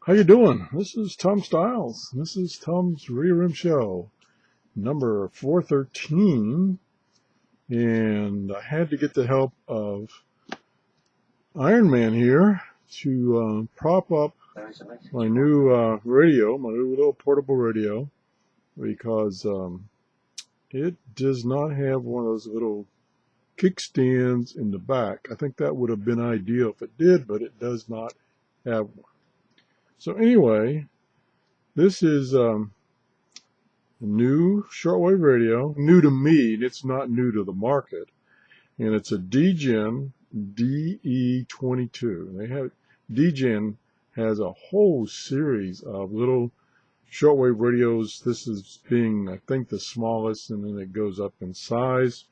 How you doing? This is Tom Styles. This is Tom's Radio Room Show, number 413, and I had to get the help of Iron Man here to prop up my new radio, my new little portable radio, because it does not have one of those little kickstands in the back. I think that would have been ideal if it did, but it does not have one. So anyway, this is new shortwave radio, new to me. It's not new to the market, and it's a Degen DE22. Degen has a whole series of little shortwave radios. This is being, I think, the smallest, and then it goes up in size.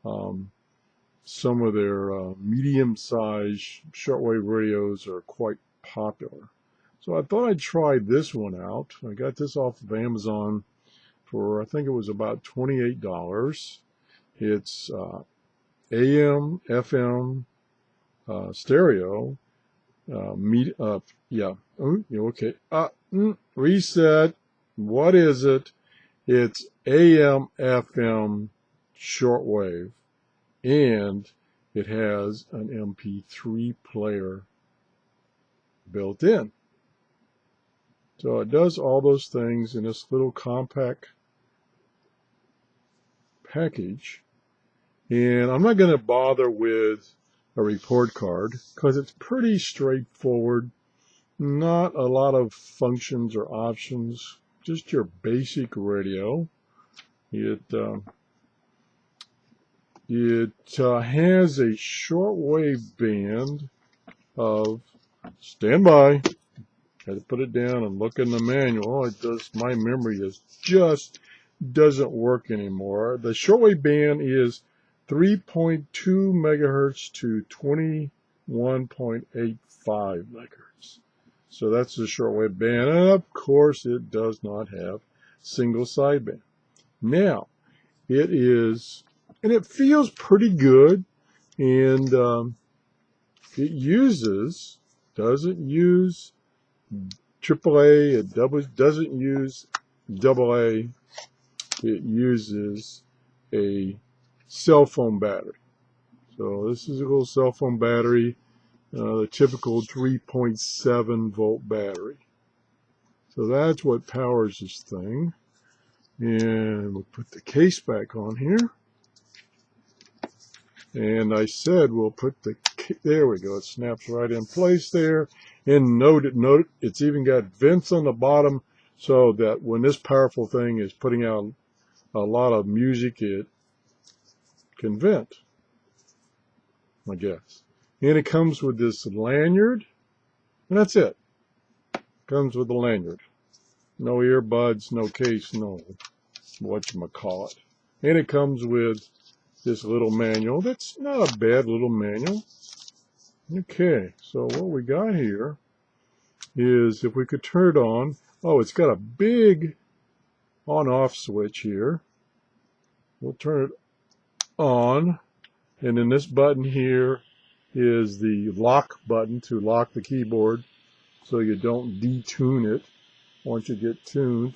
Some of their medium-sized shortwave radios are quite popular. So I thought I'd try this one out. I got this off of Amazon for, I think it was about $28. It's AM, FM, stereo, okay. Reset. What is it? It's AM, FM, shortwave, and it has an MP3 player built in. So it does all those things in this little compact package. And I'm not going to bother with a report card because it's pretty straightforward. Not a lot of functions or options, just your basic radio. It has a shortwave band of, stand by, had to put it down and look in the manual. It does, my memory just doesn't work anymore. The shortwave band is 3.2 megahertz to 21.85 megahertz. So that's the shortwave band. And of course, it does not have single sideband. Now, it is, and it feels pretty good. And it doesn't use AAA, it doesn't use AA, it uses a cell phone battery. So this is a little cell phone battery, the typical 3.7 volt battery. So that's what powers this thing. And we'll put the case back on here. And I said we'll put there we go, it snaps right in place there. And note, it's even got vents on the bottom so that when this powerful thing is putting out a lot of music, it can vent, I guess. And it comes with this lanyard, and that's it. Comes with the lanyard. No earbuds, no case, no whatchamacallit. And it comes with this little manual. That's not a bad little manual. Okay, so what we got here is, if we could turn it on, it's got a big on-off switch here. We'll turn it on, and then this button here is the lock button to lock the keyboard so you don't detune it once you get tuned.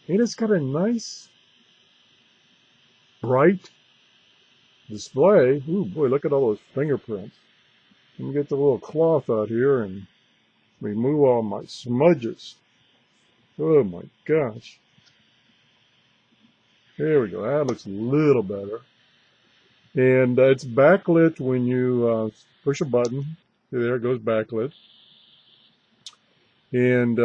And it's got a nice bright display. Ooh boy, look at all those fingerprints. Let me get the little cloth out here and remove all my smudges. Oh my gosh. There we go. That looks a little better. And it's backlit when you push a button. There it goes, backlit. And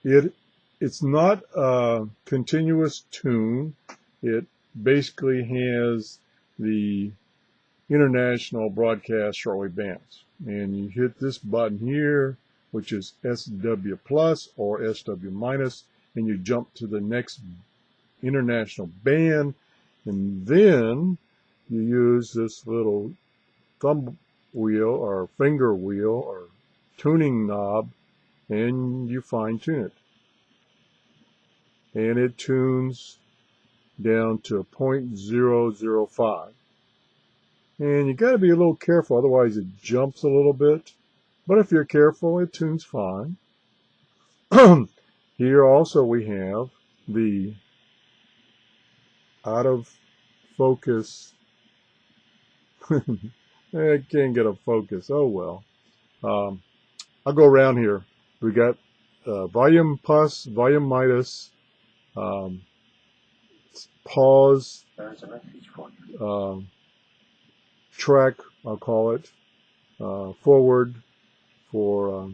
it's not a continuous tune. It basically has the international broadcast shortwave bands. And you hit this button here, which is SW plus or SW minus, and you jump to the next international band, and then you use this little thumb wheel or finger wheel or tuning knob, and you fine tune it. And it tunes down to 0.005. And you got to be a little careful, otherwise it jumps a little bit. But if you're careful, it tunes fine. Here also we have the out of focus. I can't get a focus. Oh well. I'll go around here. We got volume plus, volume minus, um, pause, track, I'll call it, forward for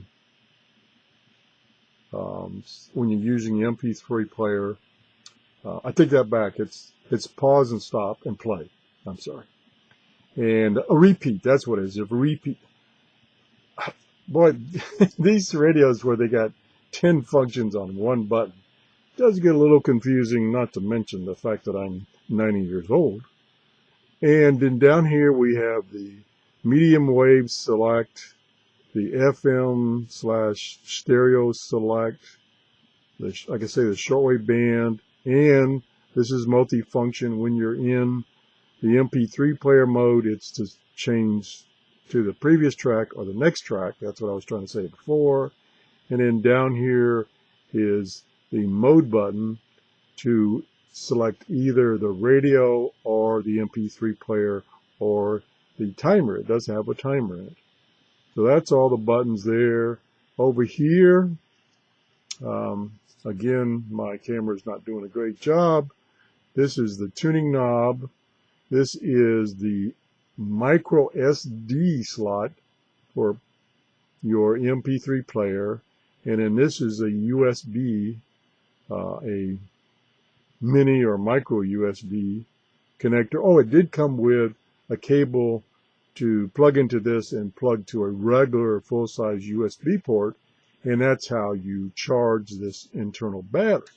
when you're using the MP3 player. I take that back. It's pause and stop and play. I'm sorry. And a repeat. That's what it is. A repeat. Boy, these radios where they got 10 functions on one button does get a little confusing, not to mention the fact that I'm 90 years old. And then down here we have the medium wave select, the FM / stereo select, like I say, the shortwave band, and this is multifunction. When you're in the MP3 player mode, it's to change to the previous track or the next track. That's what I was trying to say before. And then down here is the mode button to select either the radio or the MP3 player or the timer. It does have a timer in it. So that's all the buttons there. Over here, again, my camera's not doing a great job. This is the tuning knob. This is the micro SD slot for your MP3 player. And then this is a USB, a mini or micro USB connector. Oh, it did come with a cable to plug into this and plug to a regular full-size USB port, and that's how you charge this internal battery.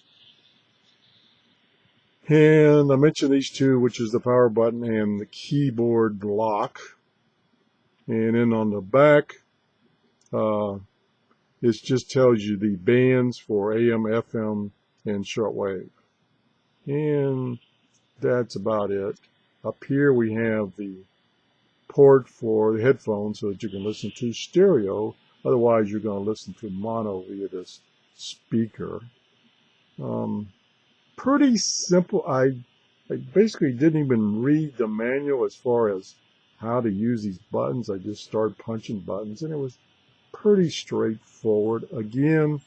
And I mentioned these two, which is the power button and the keyboard lock. And then on the back, it just tells you the bands for AM, FM, and shortwave. And that's about it. Up here we have the port for the headphones so that you can listen to stereo. Otherwise, you're going to listen to mono via this speaker. Pretty simple. I basically didn't even read the manual as far as how to use these buttons. I just started punching buttons, and it was pretty straightforward. Again,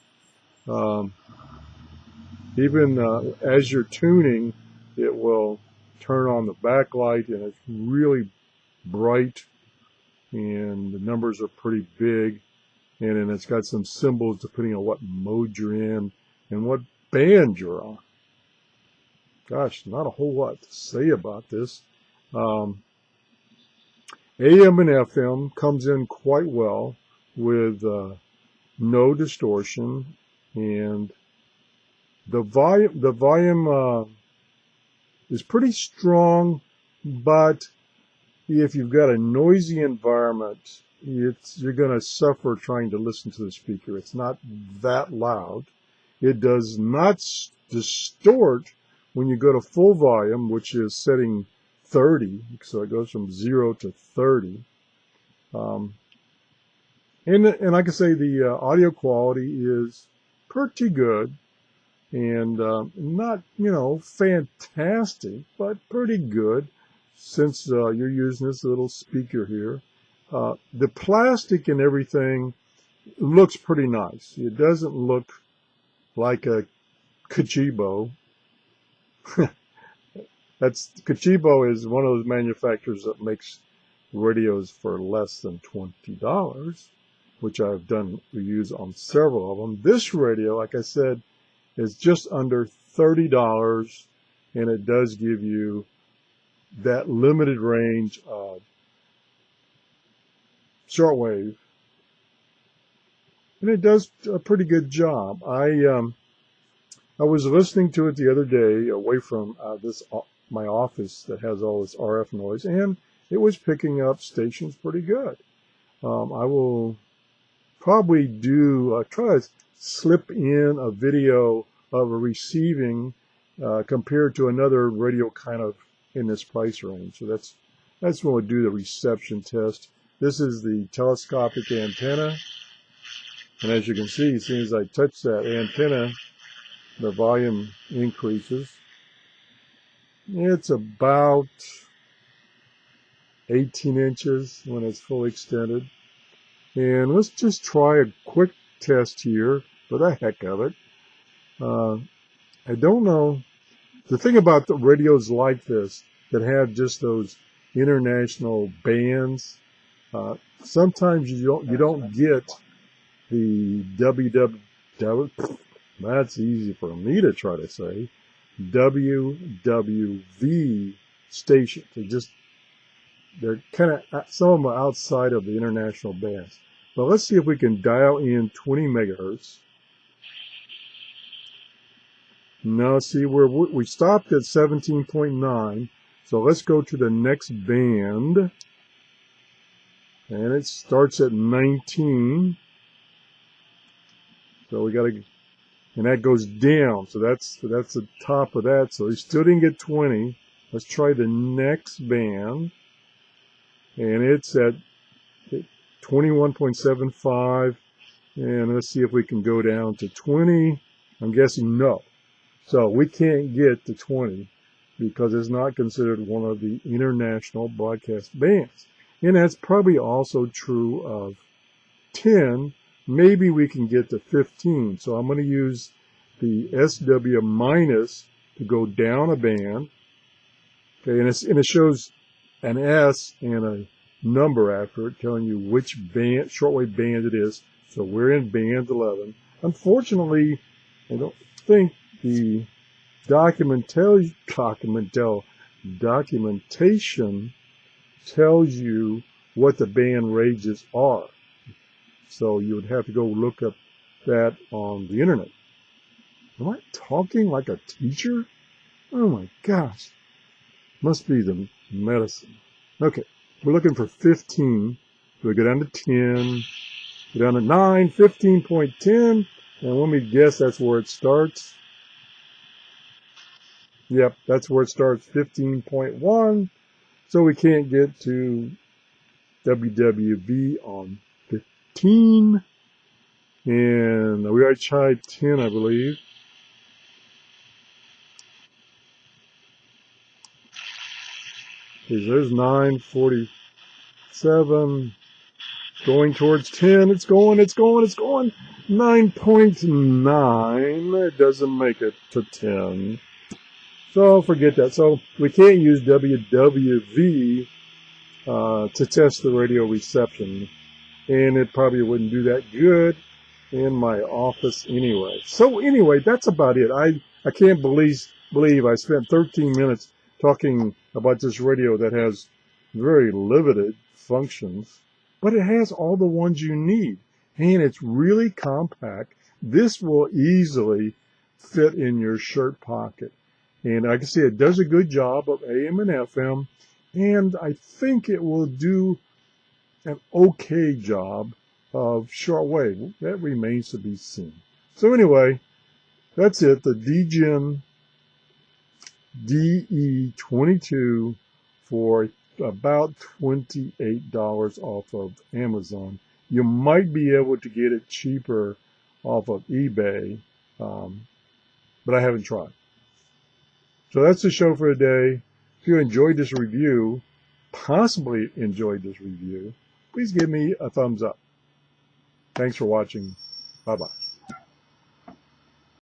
even as you're tuning, it will turn on the backlight, and it's really bright, and the numbers are pretty big, and then it's got some symbols depending on what mode you're in and what band you're on. Gosh, not a whole lot to say about this. AM and FM comes in quite well with no distortion, and the volume is pretty strong, but if you've got a noisy environment, you're going to suffer trying to listen to the speaker. It's not that loud. It does not distort when you go to full volume, which is setting 30, so it goes from 0 to 30. And like I say, the audio quality is pretty good, and not, fantastic, but pretty good, since you're using this little speaker here. The plastic and everything looks pretty nice. It doesn't look like a Kachibo. Kachibo is one of those manufacturers that makes radios for less than $20, which I've done reviews on several of them. This radio, like I said, is just under $30, and it does give you that limited range of shortwave, and it does a pretty good job. I was listening to it the other day away from my office that has all this RF noise, and it was picking up stations pretty good. I will probably try to slip in a video of a receiving compared to another radio kind of in this price range. So that's when we'll do the reception test. This is the telescopic antenna. And as you can see, as soon as I touch that antenna, the volume increases. It's about 18 inches when it's fully extended. And let's just try a quick test here for the heck of it. I don't know. The thing about the radios like this that have just those international bands, sometimes you don't get the WWW. That's easy for me to try to say. WWV stations. They're kind of, some of them are outside of the international bands. But let's see if we can dial in 20 megahertz. Now, see, we stopped at 17.9. So let's go to the next band. And it starts at 19. So we got to, and that goes down. So that's the top of that. So we still didn't get 20. Let's try the next band. And it's at 21.75. And let's see if we can go down to 20. I'm guessing no. So we can't get to 20 because it's not considered one of the international broadcast bands. And that's probably also true of 10. Maybe we can get to 15. So I'm going to use the SW minus to go down a band. Okay, and it shows an S and a number after it telling you which band, shortwave band it is. So we're in band 11. Unfortunately, I don't think the documentation tells you what the band ranges are. So you would have to go look up that on the internet. Am I talking like a teacher? Oh my gosh. Must be the medicine. Okay, we're looking for 15. We'll go down to 10, go down to 9, 15.10, and let me guess that's where it starts. Yep, that's where it starts, 15.1. So we can't get to WWV on 15. And we already tried 10, I believe. Okay, so there's 947. Going towards 10. It's going. 9.9. It doesn't make it to 10. So forget that. So we can't use WWV to test the radio reception. And it probably wouldn't do that good in my office anyway. So anyway, that's about it. I can't believe I spent 13 minutes talking about this radio that has very limited functions, but it has all the ones you need. And it's really compact. This will easily fit in your shirt pocket. And like I say, it does a good job of AM and FM, and I think it will do an okay job of shortwave. That remains to be seen. So anyway, that's it. The Degen DE22 for about $28 off of Amazon. You might be able to get it cheaper off of eBay, but I haven't tried. So that's the show for today. If you enjoyed this review, possibly enjoyed this review, please give me a thumbs up. Thanks for watching. Bye-bye.